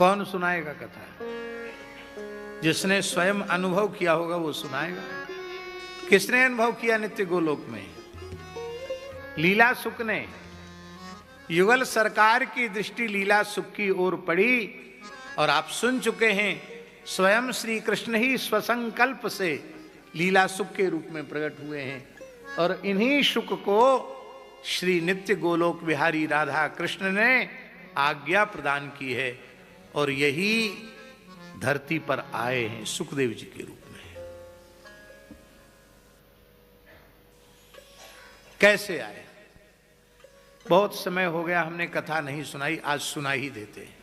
कौन सुनाएगा कथा? जिसने स्वयं अनुभव किया होगा वो सुनाएगा। किसने अनुभव किया नित्य गोलोक में? लीला सुख ने। युगल सरकार की दृष्टि लीला सुख की ओर पड़ी और आप सुन चुके हैं, स्वयं श्री कृष्ण ही स्वसंकल्प से लीला सुख के रूप में प्रकट हुए हैं और इन्हीं सुख को श्री नित्य गोलोक बिहारी राधा कृष्ण ने आज्ञा प्रदान की है और यही धरती पर आए हैं सुखदेव जी के रूप में। कैसे आए? बहुत समय हो गया हमने कथा नहीं सुनाई, आज सुना ही देते हैं।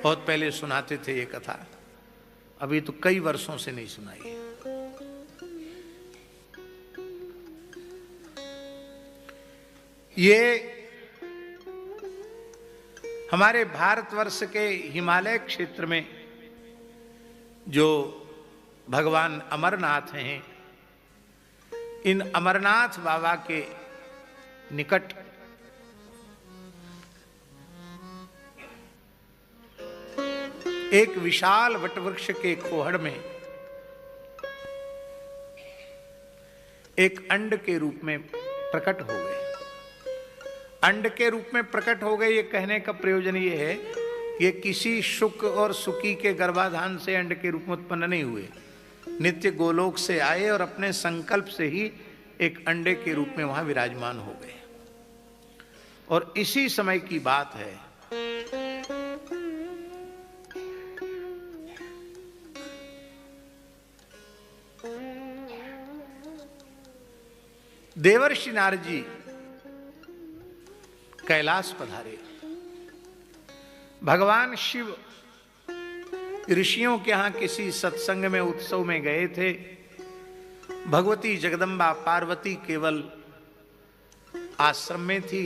बहुत पहले सुनाते थे ये कथा, अभी तो कई वर्षों से नहीं सुनाई है। ये हमारे भारतवर्ष के हिमालय क्षेत्र में जो भगवान अमरनाथ हैं, इन अमरनाथ बाबा के निकट एक विशाल वटवृक्ष के कोहड़ में एक अंड के रूप में प्रकट हो गए। अंड के रूप में प्रकट हो गए, ये कहने का प्रयोजन ये है कि ये किसी शुक और सुकी के गर्भाधान से अंड के रूप में उत्पन्न नहीं हुए, नित्य गोलोक से आए और अपने संकल्प से ही एक अंडे के रूप में वहां विराजमान हो गए। और इसी समय की बात है, देवर्षि नारद जी कैलाश पधारे। भगवान शिव ऋषियों के यहां किसी सत्संग में उत्सव में गए थे। भगवती जगदम्बा पार्वती केवल आश्रम में थी।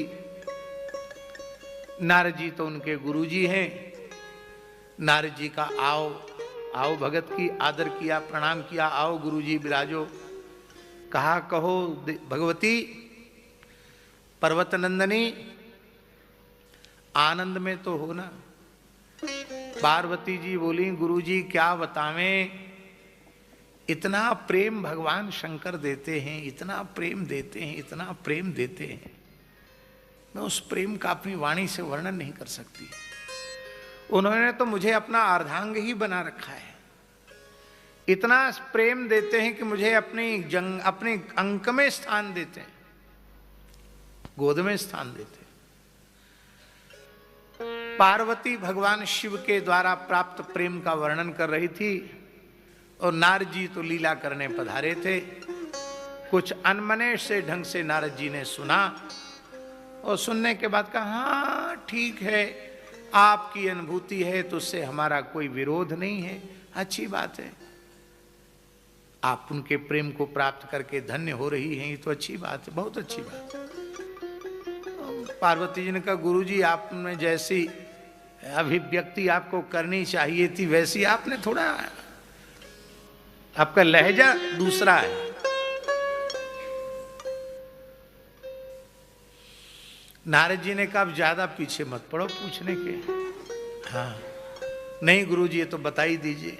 नारद जी तो उनके गुरुजी हैं। नारद जी का आओ आओ भगत की आदर किया, प्रणाम किया, आओ गुरुजी विराजो। कहा कहो भगवती पर्वत नंदनी, आनंद में तो हो ना। पार्वती जी बोली गुरुजी क्या बतावें, इतना प्रेम भगवान शंकर देते हैं, इतना प्रेम देते हैं, इतना प्रेम देते हैं, मैं उस प्रेम का अपनी वाणी से वर्णन नहीं कर सकती। उन्होंने तो मुझे अपना अर्धांग ही बना रखा है। इतना प्रेम देते हैं कि मुझे अपने अंक में स्थान देते हैं, गोद में स्थान देते हैं। पार्वती भगवान शिव के द्वारा प्राप्त प्रेम का वर्णन कर रही थी और नारद जी तो लीला करने पधारे थे। कुछ अनमने से ढंग से नारद जी ने सुना और सुनने के बाद कहा हाँ ठीक है, आपकी अनुभूति है तो उससे हमारा कोई विरोध नहीं है, अच्छी बात है। आप उनके प्रेम को प्राप्त करके धन्य हो रही हैं, ये तो अच्छी बात है, बहुत अच्छी बात है। पार्वती जी ने कहा गुरुजी आपने जैसी अभिव्यक्ति आपको करनी चाहिए थी वैसी आपने थोड़ा, आपका लहजा दूसरा है। नारद जी ने कहा अब ज्यादा पीछे मत पड़ो पूछने के। हाँ नहीं गुरुजी ये तो बता ही दीजिए।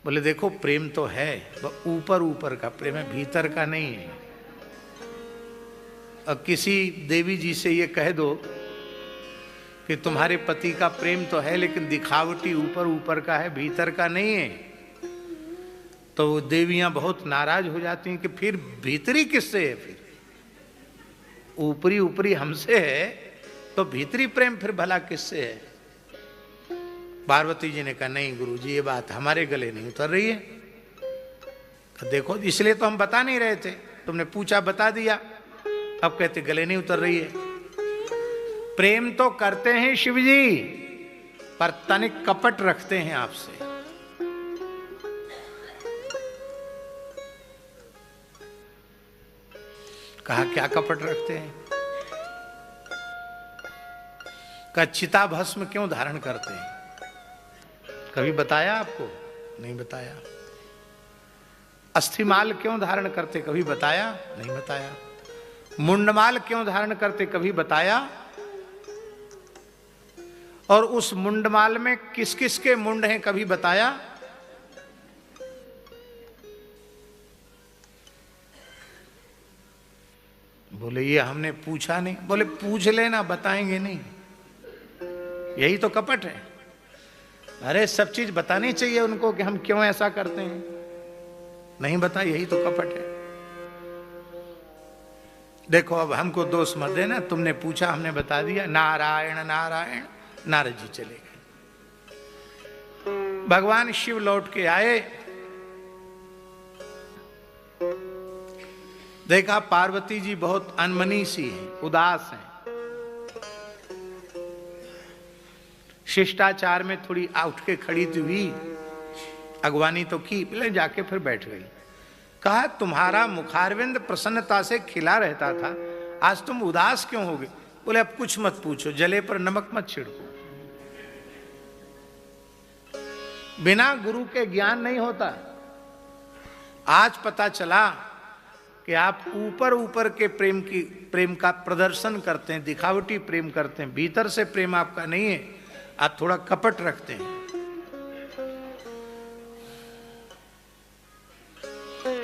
बोले देखो प्रेम तो है, ऊपर ऊपर का प्रेम है, भीतर का नहीं है। और किसी देवी जी से ये कह दो कि तुम्हारे पति का प्रेम तो है लेकिन दिखावटी ऊपर ऊपर का है, भीतर का नहीं है, तो देवियां बहुत नाराज हो जाती हैं कि फिर भीतरी किससे है, फिर ऊपरी ऊपरी हमसे है तो भीतरी प्रेम फिर भला किससे है। पार्वती जी ने कहा नहीं गुरुजी ये बात हमारे गले नहीं उतर रही है। देखो इसलिए तो हम बता नहीं रहे थे, तुमने पूछा बता दिया, अब कहते गले नहीं उतर रही है। प्रेम तो करते हैं शिव जी पर तनिक कपट रखते हैं आपसे। कहा क्या कपट रखते हैं? कहा चिता भस्म क्यों धारण करते हैं? कभी बताया आपको? नहीं बताया। अस्थिमाल क्यों धारण करते? कभी बताया? नहीं बताया। मुंडमाल क्यों धारण करते? कभी बताया? और उस मुंडमाल में किस किस के मुंड हैं कभी बताया? बोले ये हमने पूछा नहीं। बोले पूछ लेना, बताएंगे नहीं। यही तो कपट है। अरे सब चीज बतानी चाहिए उनको कि हम क्यों ऐसा करते हैं, नहीं बता, यही तो कपट है। देखो अब हमको दोष मत देना, तुमने पूछा हमने बता दिया, नारायण नारायण, नारद जी चले गए। भगवान शिव लौट के आए, देखा पार्वती जी बहुत अनमनी सी हैं, उदास हैं। शिष्टाचार में थोड़ी उठ के खड़ी तो हुई, अगवानी तो की, पहले जाके फिर बैठ गई। कहा तुम्हारा मुखारविंद प्रसन्नता से खिला रहता था, आज तुम उदास क्यों हो गए? बोले अब कुछ मत पूछो, जले पर नमक मत छिड़को। बिना गुरु के ज्ञान नहीं होता। आज पता चला कि आप ऊपर ऊपर के प्रेम का प्रदर्शन करते हैं, दिखावटी प्रेम करते हैं, भीतर से प्रेम आपका नहीं है, आप थोड़ा कपट रखते हैं।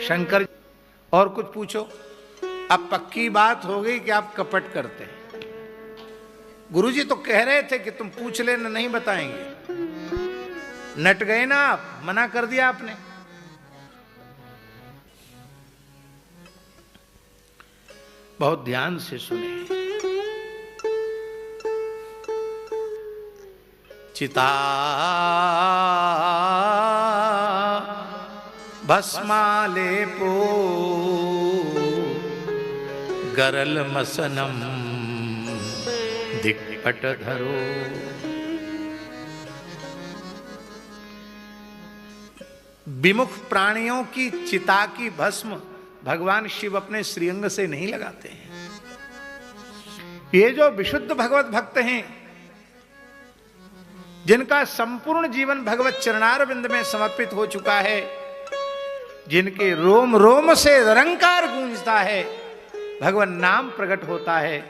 शंकर और कुछ पूछो, अब पक्की बात हो गई कि आप कपट करते हैं। गुरुजी तो कह रहे थे कि तुम पूछ लेना, नहीं बताएंगे। नट गए ना आप, मना कर दिया आपने। बहुत ध्यान से सुने। चिता भस्मालेपो गरल मसनम दिक्पट धरो। विमुख प्राणियों की चिता की भस्म भगवान शिव अपने श्रीअंग से नहीं लगाते हैं। ये जो विशुद्ध भगवत भक्त हैं, जिनका संपूर्ण जीवन भगवत चरणारविंद में समर्पित हो चुका है, जिनके रोम रोम से निरंकार गूंजता है, भगवान नाम प्रकट होता है,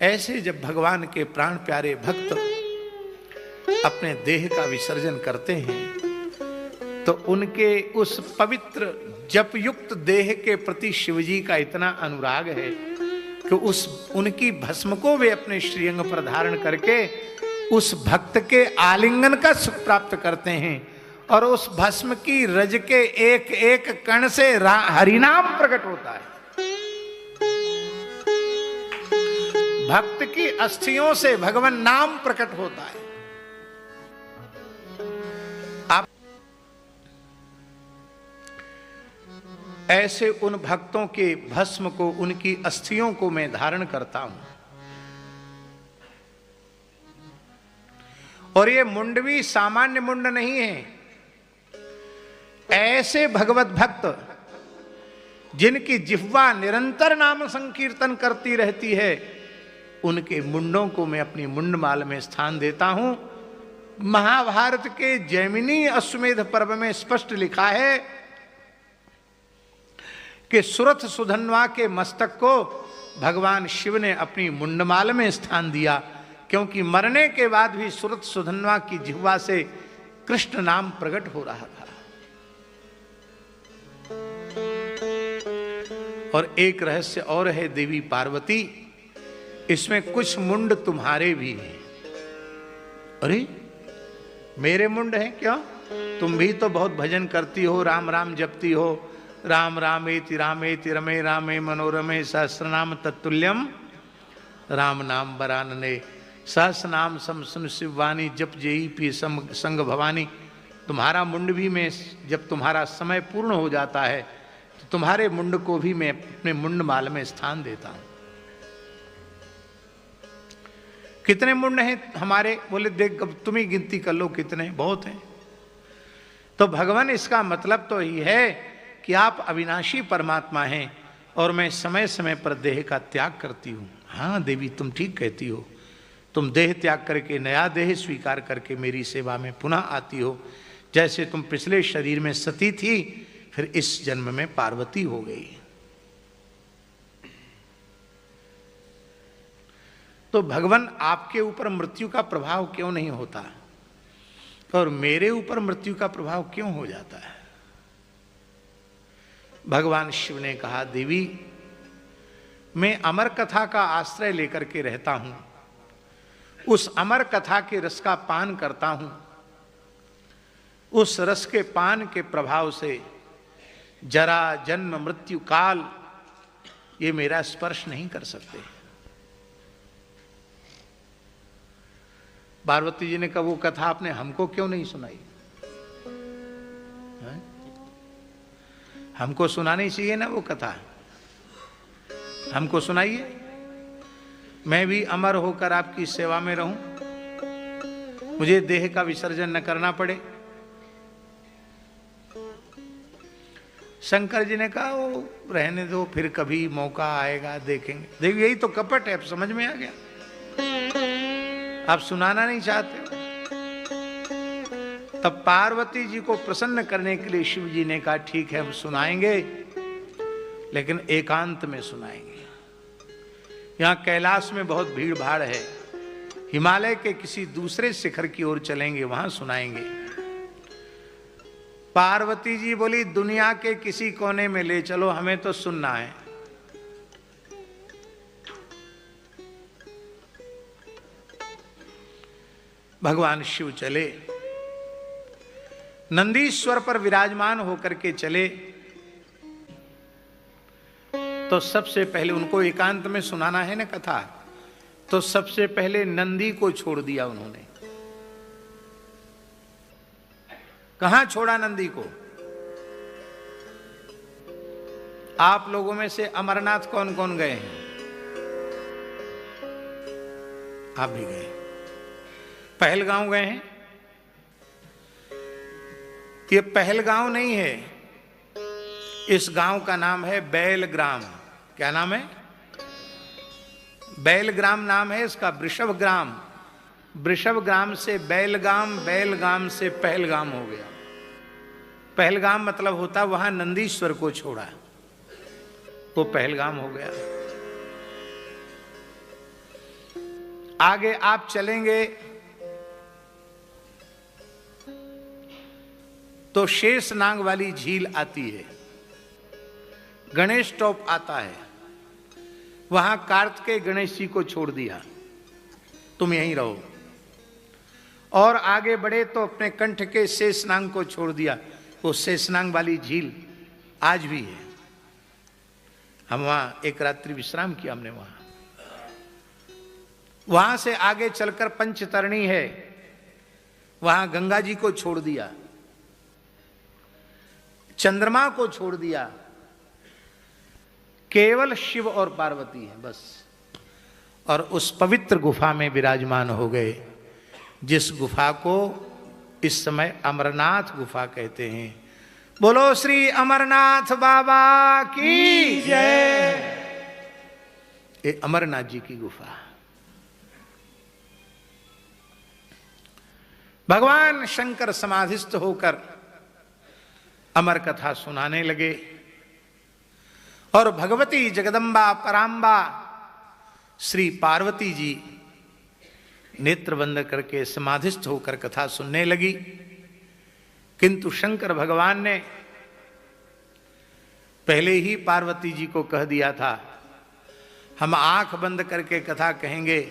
ऐसे जब भगवान के प्राण प्यारे भक्त अपने देह का विसर्जन करते हैं तो उनके उस पवित्र जप युक्त देह के प्रति शिवजी का इतना अनुराग है कि उनकी भस्म को वे अपने श्रीअंग पर धारण करके उस भक्त के आलिंगन का सुख प्राप्त करते हैं, और उस भस्म की रज के एक एक कण से हरिनाम प्रकट होता है। भक्त की अस्थियों से भगवान नाम प्रकट होता है। आप ऐसे उन भक्तों के भस्म को, उनकी अस्थियों को मैं धारण करता हूं। और ये मुंड भी सामान्य मुंड नहीं है। ऐसे भगवत भक्त जिनकी जिह्वा निरंतर नाम संकीर्तन करती रहती है, उनके मुंडों को मैं अपनी मुंडमाल में स्थान देता हूं। महाभारत के जैमिनी अश्वमेध पर्व में स्पष्ट लिखा है कि सुरथ सुधन्वा के मस्तक को भगवान शिव ने अपनी मुंडमाल में स्थान दिया, क्योंकि मरने के बाद भी सुरथ सुधन्वा की जिह्वा से कृष्ण नाम प्रकट हो रहा था। और एक रहस्य और है देवी पार्वती, इसमें कुछ मुंड तुम्हारे भी हैं। अरे मेरे मुंड हैं क्यों? तुम भी तो बहुत भजन करती हो, राम राम जपती हो, राम रामेति रामेति रमे रामे मनोरमे सहस्रनाम तत्तुल्यम राम नाम वरानने सहस्रनाम सम सुन शिववाणी जप जेई पी संग भवानी। तुम्हारा मुंड भी मैं, जब तुम्हारा समय पूर्ण हो जाता है तो तुम्हारे मुंड को भी मैं अपने मुंड माल में स्थान देता हूं। कितने मुंड हैं हमारे? बोले देख अब तुम ही गिनती कर लो कितने, बहुत हैं। तो भगवान इसका मतलब तो यही है कि आप अविनाशी परमात्मा हैं और मैं समय समय पर देह का त्याग करती हूं। हाँ देवी तुम ठीक कहती हो, तुम देह त्याग करके नया देह स्वीकार करके मेरी सेवा में पुनः आती हो। जैसे तुम पिछले शरीर में सती थी, फिर इस जन्म में पार्वती हो गई। तो भगवान आपके ऊपर मृत्यु का प्रभाव क्यों नहीं होता और मेरे ऊपर मृत्यु का प्रभाव क्यों हो जाता है? भगवान शिव ने कहा, देवी मैं अमर कथा का आश्रय लेकर के रहता हूं, उस अमर कथा के रस का पान करता हूं, उस रस के पान के प्रभाव से जरा जन्म मृत्यु काल ये मेरा स्पर्श नहीं कर सकते। पार्वती जी ने कहा, वो कथा आपने हमको क्यों नहीं सुनाई? है? हमको सुनानी चाहिए ना वो कथा, हमको सुनाइए, मैं भी अमर होकर आपकी सेवा में रहूं, मुझे देह का विसर्जन न करना पड़े। शंकर जी ने कहा, वो रहने दो, फिर कभी मौका आएगा देखेंगे। देखिए यही तो कपट है, समझ में आ गया? आप सुनाना नहीं चाहते हो। तब पार्वती जी को प्रसन्न करने के लिए शिव जी ने कहा, ठीक है हम सुनाएंगे, लेकिन एकांत में सुनाएंगे। यहां कैलाश में बहुत भीड़ भाड़ है, हिमालय के किसी दूसरे शिखर की ओर चलेंगे, वहां सुनाएंगे। पार्वती जी बोली, दुनिया के किसी कोने में ले चलो, हमें तो सुनना है। भगवान शिव चले, नंदीश्वर पर विराजमान होकर के चले, तो सबसे पहले उनको एकांत में सुनाना है ना कथा, तो सबसे पहले नंदी को छोड़ दिया उन्होंने। कहां छोड़ा नंदी को? आप लोगों में से अमरनाथ कौन कौन गए हैं? आप भी गए। पहलगांव गए हैं? ये पहलगांव नहीं है, इस गांव का नाम है बैलग्राम। क्या नाम है? बैलग्राम नाम है इसका, वृषभग्राम। वृषभग्राम से बैलगाम, बैलगाम से पहलगाम हो गया। पहलगाम मतलब होता वहां नंदीश्वर को छोड़ा, वो पहलगाम हो गया। आगे आप चलेंगे तो शेषनाग वाली झील आती है, गणेश टॉप आता है, वहां कार्तिकेय गणेश जी को छोड़ दिया, तुम यहीं रहो। और आगे बढ़े तो अपने कंठ के शेषनाग को छोड़ दिया, वो शेषनाग वाली झील आज भी है। हम वहां एक रात्रि विश्राम किया हमने वहां से आगे चलकर पंचतरणी है, वहां गंगा जी को छोड़ दिया, चंद्रमा को छोड़ दिया, केवल शिव और पार्वती है बस। और उस पवित्र गुफा में विराजमान हो गए, जिस गुफा को इस समय अमरनाथ गुफा कहते हैं। बोलो श्री अमरनाथ बाबा की जय। ये अमरनाथ जी की गुफा। भगवान शंकर समाधिस्थ होकर अमर कथा सुनाने लगे और भगवती जगदम्बा पराम्बा श्री पार्वती जी नेत्र बंद करके समाधिस्थ होकर कथा सुनने लगी। किंतु शंकर भगवान ने पहले ही पार्वती जी को कह दिया था, हम आंख बंद करके कथा कहेंगे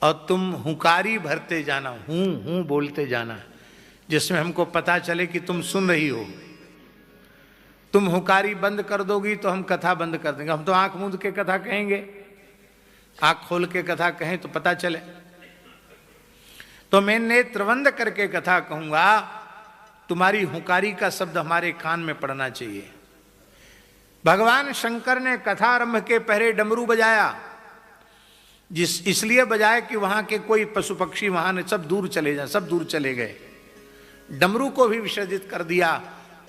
और तुम हुंकारी भरते जाना, हूं हूं बोलते जाना, जिसमें हमको पता चले कि तुम सुन रही हो। तुम हुंकारी बंद कर दोगी तो हम कथा बंद कर देंगे। हम तो आंख मूंद के कथा कहेंगे, आंख खोल के कथा कहें तो पता चले। तो मैं नेत्र बंद करके कथा कहूंगा, तुम्हारी हुंकारी का शब्द हमारे कान में पड़ना चाहिए। भगवान शंकर ने कथा आरंभ के पहले डमरू बजाया, इसलिए बजाया कि वहां के कोई पशु पक्षी वहां सब दूर चले जाए, सब दूर चले गए। डमरू को भी विसर्जित कर दिया,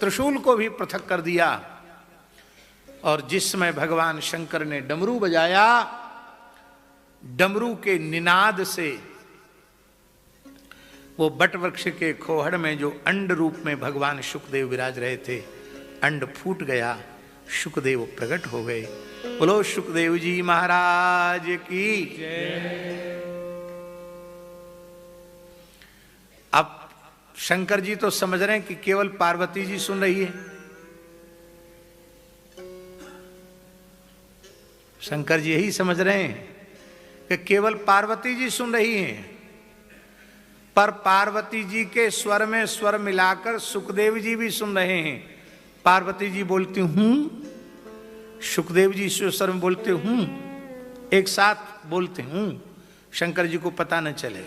त्रिशूल को भी पृथक कर दिया। और जिस समय भगवान शंकर ने डमरू बजाया, डमरू के निनाद से वो बट वृक्ष के खोहड़ में जो अंड रूप में भगवान शुकदेव विराज रहे थे, अंड फूट गया, सुखदेव प्रकट हो गए। बोलो सुखदेव जी महाराज की जय। अब शंकर जी तो समझ रहे हैं कि केवल पार्वती जी सुन रही है। शंकर जी यही समझ रहे हैं कि केवल पार्वती जी सुन रही हैं, पर पार्वती जी के स्वर में स्वर मिलाकर सुखदेव जी भी सुन रहे हैं। पार्वती जी बोलती हूं, सुखदेव जी स्वर में बोलते हूं, एक साथ बोलते हूं, शंकर जी को पता न चले।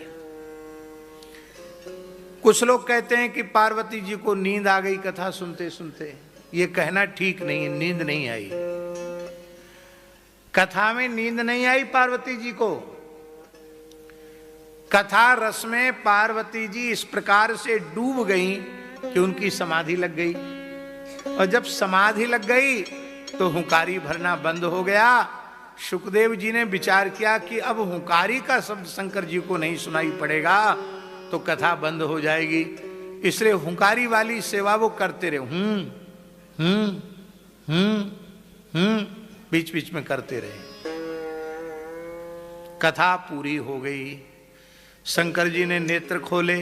कुछ लोग कहते हैं कि पार्वती जी को नींद आ गई कथा सुनते सुनते। ये कहना ठीक नहीं है, नींद नहीं आई। कथा में नींद नहीं आई पार्वती जी को। कथा रस में पार्वती जी इस प्रकार से डूब गई कि उनकी समाधि लग गई, और जब समाधि लग गई तो हुंकारी भरना बंद हो गया। सुखदेव जी ने विचार किया कि अब हुंकारी का शब्द शंकर जी को नहीं सुनाई पड़ेगा तो कथा बंद हो जाएगी, इसलिए हुंकारी वाली सेवा वो करते रहे। बीच बीच में करते रहे। कथा पूरी हो गई। शंकर जी ने नेत्र खोले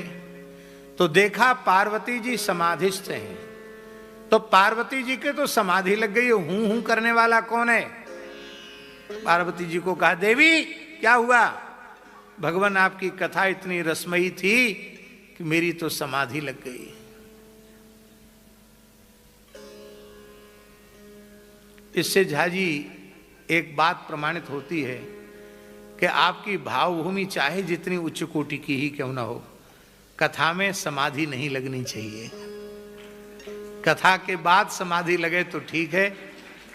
तो देखा पार्वती जी समाधिस्थ हैं। तो पार्वती जी के तो समाधि लग गई, हूं करने वाला कौन है? पार्वती जी को कहा, देवी क्या हुआ? भगवान आपकी कथा इतनी रसमयी थी कि मेरी तो समाधि लग गई। इससे झाजी एक बात प्रमाणित होती है कि आपकी भावभूमि चाहे जितनी उच्च कोटि की ही क्यों ना हो, कथा में समाधि नहीं लगनी चाहिए। कथा के बाद समाधि लगे तो ठीक है,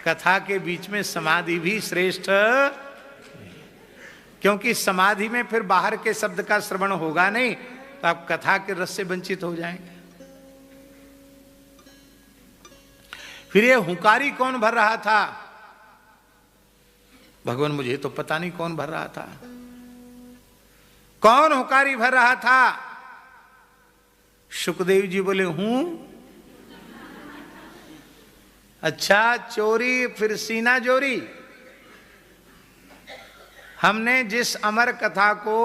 कथा के बीच में समाधि भी श्रेष्ठ, क्योंकि समाधि में फिर बाहर के शब्द का श्रवण होगा नहीं तो आप कथा के रस से वंचित हो जाएंगे। फिर ये हुंकारी कौन भर रहा था? भगवान मुझे तो पता नहीं कौन भर रहा था। कौन हुंकारी भर रहा था? सुखदेव जी बोले हूं। अच्छा चोरी फिर सीना जोरी। हमने जिस अमर कथा को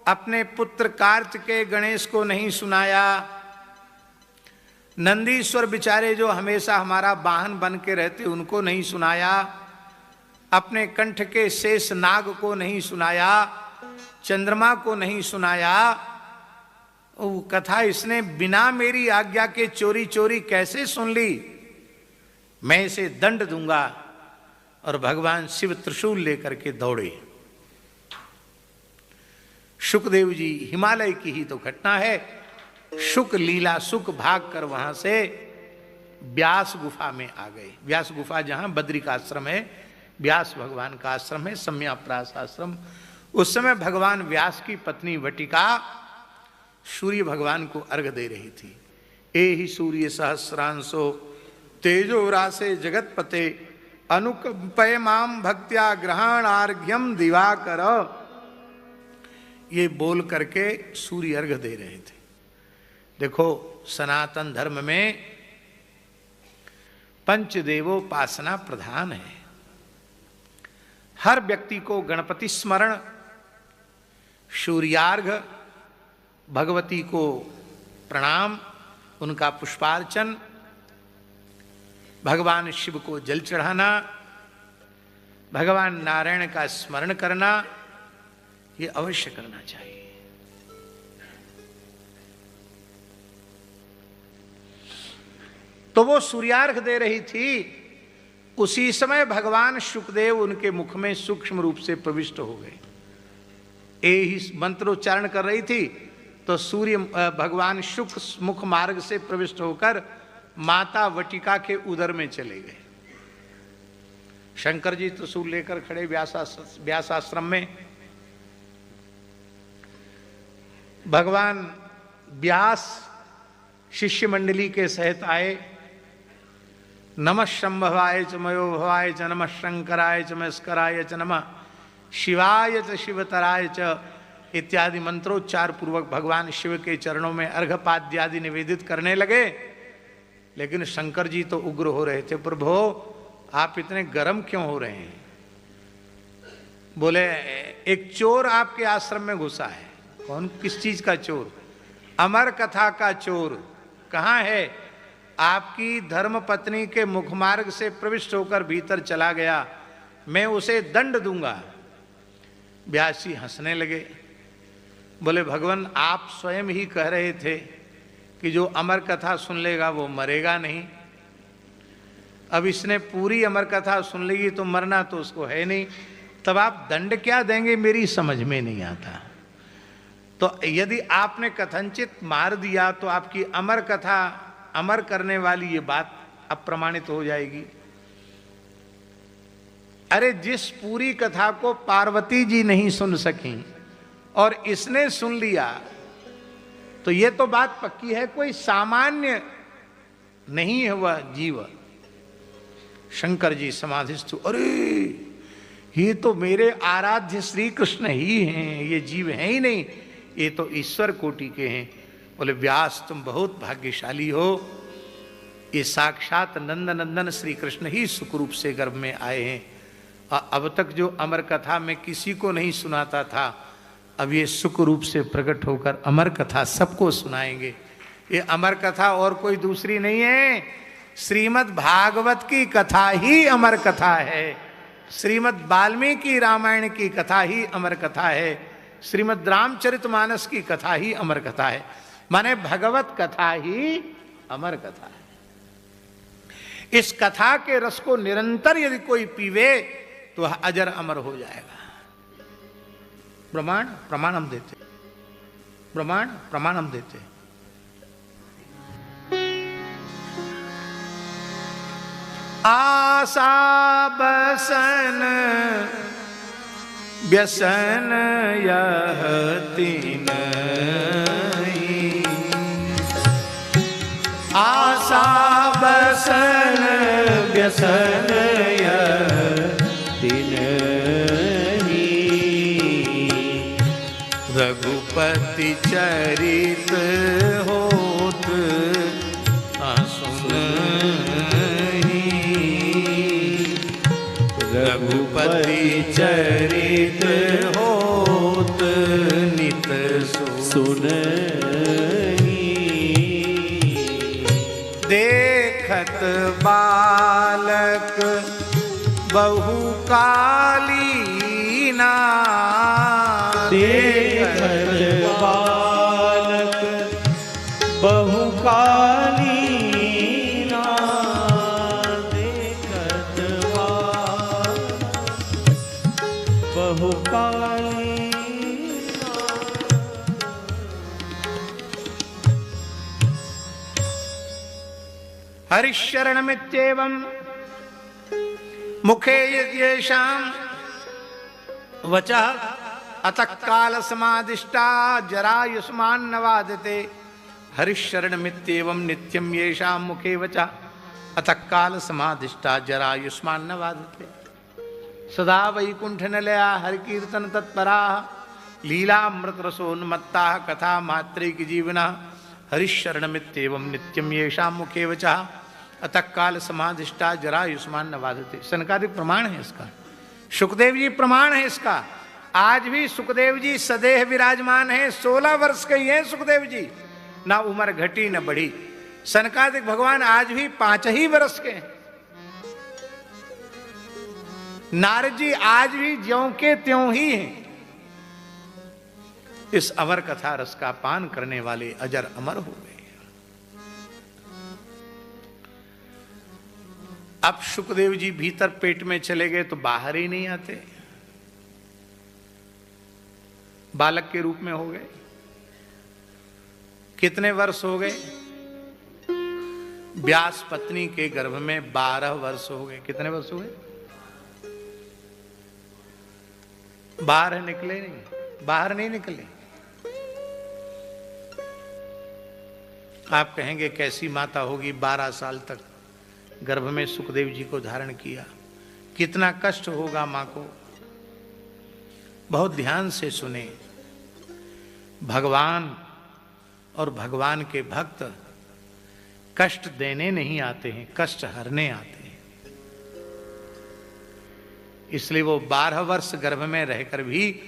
अपने पुत्र कार्तिकेय गणेश को नहीं सुनाया, नंदीश्वर बिचारे जो हमेशा हमारा वाहन बन के रहते उनको नहीं सुनाया, अपने कंठ के शेष नाग को नहीं सुनाया, चंद्रमा को नहीं सुनाया, वो कथा इसने बिना मेरी आज्ञा के चोरी चोरी कैसे सुन ली? मैं इसे दंड दूंगा। और भगवान शिव त्रिशूल लेकर के दौड़े। सुखदेव जी, हिमालय की ही तो घटना है, सुख लीला सुख भाग कर वहां से व्यास गुफा में आ गए। व्यास गुफा जहां बद्री का आश्रम है, व्यास भगवान का आश्रम है, सम्याप्रास आश्रम। उस समय भगवान व्यास की पत्नी वटिका सूर्य भगवान को अर्घ दे रही थी। ए ही सूर्य सहस्रांशो तेजो रासे जगतपते अनुकंपय माम भक्त्या ग्रहणार्घ्यम दिवाकर। ये बोल करके सूर्य अर्घ दे रहे थे। देखो सनातन धर्म में पंचदेवोपासना प्रधान है। हर व्यक्ति को गणपति स्मरण, सूर्यार्घ, भगवती को प्रणाम, उनका पुष्पार्चन, भगवान शिव को जल चढ़ाना, भगवान नारायण का स्मरण करना, ये अवश्य करना चाहिए। तो वो सूर्यार्घ दे रही थी। उसी समय भगवान शुकदेव उनके मुख में सूक्ष्म रूप से प्रविष्ट हो गए। ही मंत्रोच्चारण कर रही थी तो सूर्य भगवान शुक मुख मार्ग से प्रविष्ट होकर माता वटिका के उदर में चले गए। शंकर जी त्रिशूल लेकर खड़े व्यासाश्रम में। भगवान व्यास शिष्य मंडली के सहित आए। नमः शंभवाय च मयो भवाय च नमः शंकराय च मस्कराय च नमः शिवाय च शिवतराय च इत्यादि मंत्रोच्चार पूर्वक भगवान शिव के चरणों में अर्घपाद्यादि निवेदित करने लगे। लेकिन शंकर जी तो उग्र हो रहे थे। प्रभो आप इतने गर्म क्यों हो रहे हैं? बोले एक चोर आपके आश्रम में घुसा है। कौन? किस चीज का चोर? अमर कथा का चोर। कहाँ है? आपकी धर्म पत्नी के मुखमार्ग से प्रविष्ट होकर भीतर चला गया, मैं उसे दंड दूंगा। व्यास जी हंसने लगे। बोले भगवान, आप स्वयं ही कह रहे थे कि जो अमर कथा सुन लेगा वो मरेगा नहीं। अब इसने पूरी अमर कथा सुन लेगी तो मरना तो उसको है नहीं, तब आप दंड क्या देंगे मेरी समझ में नहीं आता। तो यदि आपने कथनचित मार दिया तो आपकी अमर कथा, अमर करने वाली ये बात अप्रमाणित हो जाएगी। अरे जिस पूरी कथा को पार्वती जी नहीं सुन सकी और इसने सुन लिया, तो ये तो बात पक्की है कोई सामान्य नहीं है वह जीव। शंकर जी समाधिस्थ, अरे ये तो मेरे आराध्य श्री कृष्ण ही हैं, ये जीव हैं ही नहीं, ये तो ईश्वर कोटि के हैं। बोले व्यास तुम बहुत भाग्यशाली हो, ये साक्षात नंद नंदन श्री कृष्ण ही सुख रूप से गर्भ में आए हैं। और अब तक जो अमर कथा मैं किसी को नहीं सुनाता था, अब ये सुख रूप से प्रकट होकर अमर कथा सबको सुनाएंगे। ये अमर कथा और कोई दूसरी नहीं है, श्रीमद् भागवत की कथा ही अमर कथा है। श्रीमद् वाल्मीकि रामायण की कथा ही अमर कथा है। श्रीमद् रामचरितमानस की कथा ही अमर कथा है। माने भगवत कथा ही अमर कथा है। इस कथा के रस को निरंतर यदि कोई पीवे तो वह अजर अमर हो जाएगा। प्रमाण हम देते, प्रमाण हम देते। आशा बसन व्यसन यह तीन, आशा बसन व्यसन यह तीन, रघुपति चरित होत रघुपति चरित होत नित सुनहि, देखत बालक बहुकालीना, देखत बालक बहुकालीना, हरिशरणमित्येवं मुखे येषां वचः अतः काल समादिष्टा जरायुष्मान् न वादते। हरिशरणमित्येवं नित्यं येषां मुखे वचः अतः काल समादिष्टा जरायुष्मान् न वादते। सदा वैकुंठ निलया हरिकीर्तन तत्परा, लीलामृत रसोन्मत्ता कथा मात्रेक जीवना। हरिशरणमित्येवं नित्यं येषां मुखे वचः अतः काल समाधिष्ठा जरायुष्मान न बाधते। सनकादिक प्रमाण है इसका, सुखदेव जी प्रमाण है इसका। आज भी सुखदेव जी सदेह विराजमान हैं, 16 वर्ष के ही हैं सुखदेव जी, ना उम्र घटी न बढ़ी। सनकादिक भगवान आज भी 5 ही वर्ष के हैं। नारद जी आज भी ज्यों के त्यों ही हैं। इस अमर कथा रस का पान करने वाले अजर अमर हो गए। अब सुखदेव जी भीतर पेट में चले गए तो बाहर ही नहीं आते, बालक के रूप में हो गए। कितने वर्ष हो गए? व्यास पत्नी के गर्भ में 12 वर्ष हो गए। कितने वर्ष हो गए? बाहर निकले नहीं, बाहर नहीं निकले। आप कहेंगे कैसी माता होगी 12 साल तक गर्भ में सुखदेव जी को धारण किया, कितना कष्ट होगा मां को। बहुत ध्यान से सुने, भगवान और भगवान के भक्त कष्ट देने नहीं आते हैं, कष्ट हरने आते हैं। इसलिए वो 12 वर्ष गर्भ में रहकर भी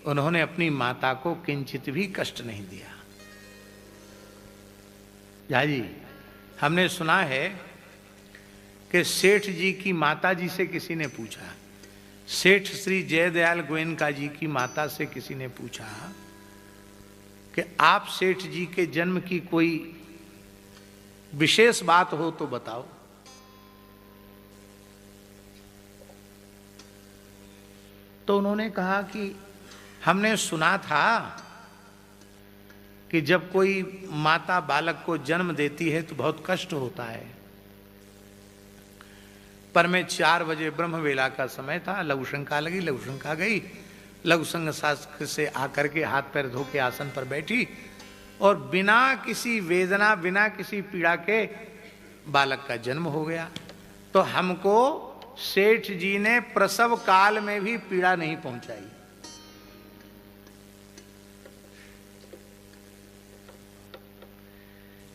उन्होंने अपनी माता को किंचित भी कष्ट नहीं दिया। जी, हमने सुना है कि सेठ जी की माता जी से किसी ने पूछा, सेठ श्री जयदयाल गोयनका जी की माता से किसी ने पूछा कि आप सेठ जी के जन्म की कोई विशेष बात हो तो बताओ। तो उन्होंने कहा कि हमने सुना था कि जब कोई माता बालक को जन्म देती है तो बहुत कष्ट होता है, पर मैं 4 बजे ब्रह्म वेला का समय था, लघु शंका लगी, लघु शंका गई, लघु संग शास्त्र से आकर के हाथ पैर धो के आसन पर बैठी और बिना किसी वेदना बिना किसी पीड़ा के बालक का जन्म हो गया। तो हमको सेठ जी ने प्रसव काल में भी पीड़ा नहीं पहुंचाई।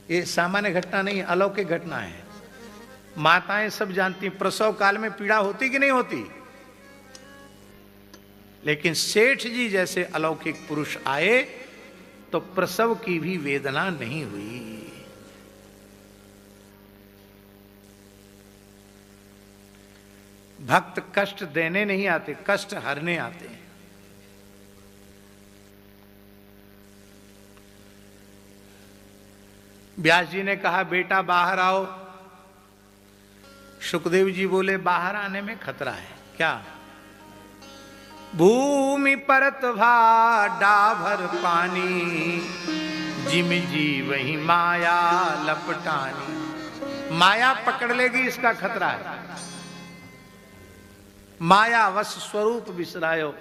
ये सामान्य घटना नहीं, अलौकिक घटना है। माताएं सब जानती, प्रसव काल में पीड़ा होती कि नहीं होती, लेकिन सेठ जी जैसे अलौकिक पुरुष आए तो प्रसव की भी वेदना नहीं हुई। भक्त कष्ट देने नहीं आते, कष्ट हरने आते हैं। व्यास जी ने कहा बेटा बाहर आओ। सुखदेव जी बोले बाहर आने में खतरा है। क्या? भूमि परत भा डाभर पानी, जिम जी वही माया लपटानी। माया पकड़ लेगी इसका खतरा है। माया वश स्वरूप विसरायो,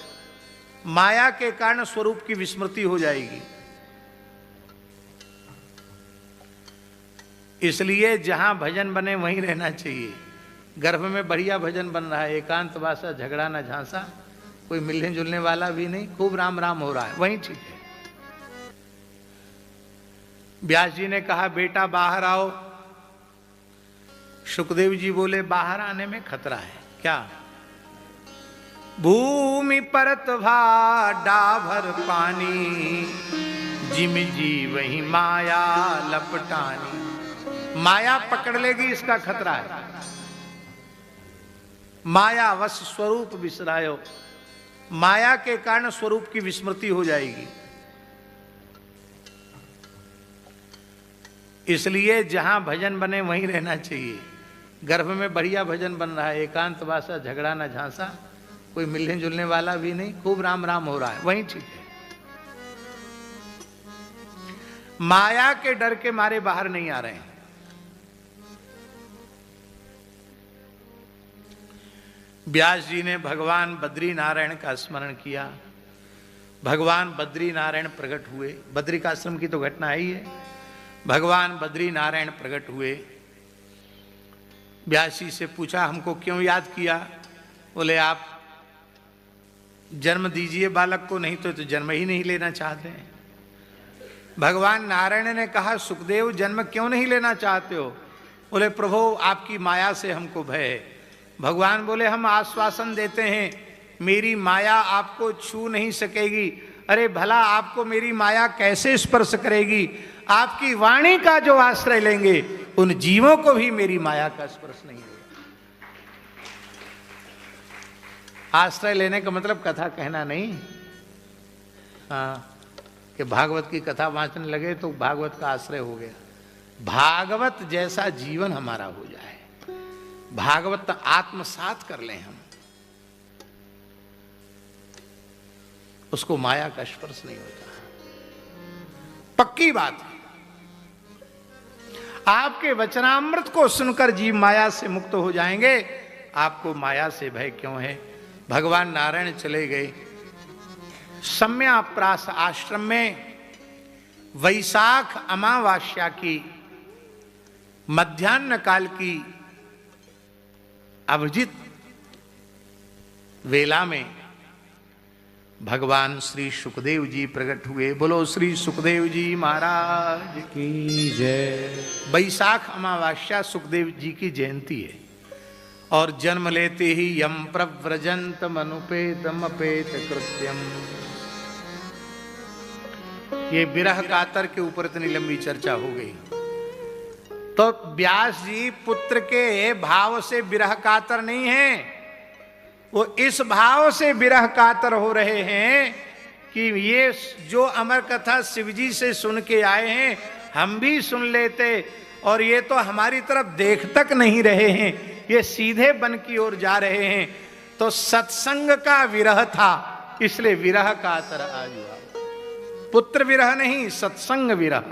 माया के कारण स्वरूप की विस्मृति हो जाएगी। इसलिए जहां भजन बने वहीं रहना चाहिए। गर्भ में बढ़िया भजन बन रहा है, एकांत वासा झगड़ा न झांसा, कोई मिलने जुलने वाला भी नहीं, खूब राम राम हो रहा है, वहीं ठीक है। व्यास जी ने कहा बेटा बाहर आओ। सुखदेव जी बोले बाहर आने में खतरा है। क्या? भूमि परत भा डाभर पानी, जिम जी वही माया लपटानी। माया पकड़ लेगी इसका खतरा है। माया वश स्वरूप विसरायो, माया के कारण स्वरूप की विस्मृति हो जाएगी। इसलिए जहां भजन बने वहीं रहना चाहिए। गर्भ में बढ़िया भजन बन रहा है, एकांत वासा झगड़ा न झांसा, कोई मिलने जुलने वाला भी नहीं, खूब राम राम हो रहा है, वहीं ठीक है। माया के डर के मारे बाहर नहीं आ रहे हैं। व्यास जी ने भगवान बद्री नारायण का स्मरण किया। भगवान बद्री नारायण प्रकट हुए। बद्री का आश्रम की तो घटना है ही है। भगवान बद्री नारायण प्रकट हुए। व्यास जी से पूछा हमको क्यों याद किया? बोले आप जन्म दीजिए बालक को, नहीं तो जन्म ही नहीं लेना चाहते हैं। भगवान नारायण ने कहा सुखदेव जन्म क्यों नहीं लेना चाहते हो? बोले प्रभु आपकी माया से हमको भय है। भगवान बोले हम आश्वासन देते हैं मेरी माया आपको छू नहीं सकेगी। अरे भला आपको मेरी माया कैसे स्पर्श करेगी? आपकी वाणी का जो आश्रय लेंगे उन जीवों को भी मेरी माया का स्पर्श नहीं होगा। आश्रय लेने का मतलब कथा कहना नहीं, हाँ, कि भागवत की कथा वांचने लगे तो भागवत का आश्रय हो गया। भागवत जैसा जीवन हमारा हो जाए, भागवत आत्मसात कर लें हम, उसको माया का स्पर्श नहीं होता। पक्की बात है। आपके वचनामृत को सुनकर जीव माया से मुक्त हो जाएंगे। आपको माया से भय क्यों है? भगवान नारायण चले गए। सम्याप्रास आश्रम में वैशाख अमावास्या की मध्याह्न काल की अभिजित वेला में भगवान श्री सुखदेव जी प्रकट हुए। बोलो श्री सुखदेव जी महाराज की जय। वैशाख अमावास्या सुखदेव जी की जयंती है और जन्म लेते ही यम प्रव्रजंत मनुपेतम अपेत कृत्यम। ये विरह कातर के ऊपर इतनी लंबी चर्चा हो गई। तो व्यास जी पुत्र के भाव से विरह कातर नहीं है, वो इस भाव से विरह कातर हो रहे हैं कि ये जो अमर कथा शिवजी से सुन के आए हैं हम भी सुन लेते, और ये तो हमारी तरफ देख तक नहीं रहे हैं, ये सीधे वन की ओर जा रहे हैं। तो सत्संग का विरह था, इसलिए विरह कातर आज हुआ। पुत्र विरह नहीं, सत्संग विरह।